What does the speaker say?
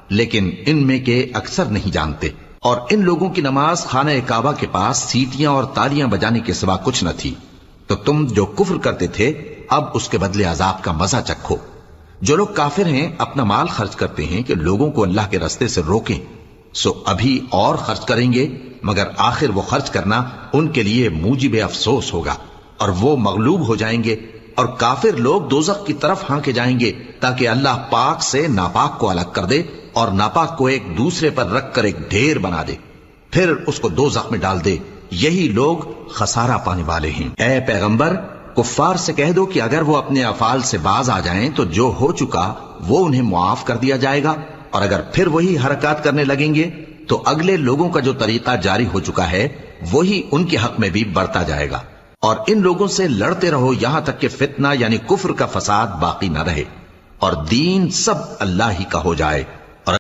لیکن ان میں کے اکثر نہیں جانتے۔ اور ان لوگوں کی نماز خانہ کعبہ کے پاس سیٹیاں اور تالیاں بجانے کے سوا کچھ نہ تھی۔ تو تم جو کفر کرتے تھے اب اس کے بدلے عذاب کا مزہ چکھو۔ جو لوگ کافر ہیں اپنا مال خرچ کرتے ہیں کہ لوگوں کو اللہ کے راستے سے روکیں، سو ابھی اور خرچ کریں گے، مگر آخر وہ خرچ کرنا ان کے لیے موجب افسوس ہوگا اور وہ مغلوب ہو جائیں گے، اور کافر لوگ دوزخ کی طرف ہانکے جائیں گے تاکہ اللہ پاک سے ناپاک کو الگ کر دے اور ناپاک کو ایک دوسرے پر رکھ کر ایک ڈھیر بنا دے، پھر اس کو دوزخ میں ڈال دے۔ یہی لوگ خسارہ پانے والے ہیں۔ اے پیغمبر، کفار سے کہہ دو کہ اگر وہ اپنے افعال سے باز آ جائیں تو جو ہو چکا وہ انہیں معاف کر دیا جائے گا، اور اگر پھر وہی حرکات کرنے لگیں گے تو اگلے لوگوں کا جو طریقہ جاری ہو چکا ہے وہی ان کے حق میں بھی بڑھتا جائے گا، اور ان لوگوں سے لڑتے رہو یہاں تک کہ فتنہ یعنی کفر کا فساد باقی نہ رہے اور دین سب اللہ ہی کا ہو جائے۔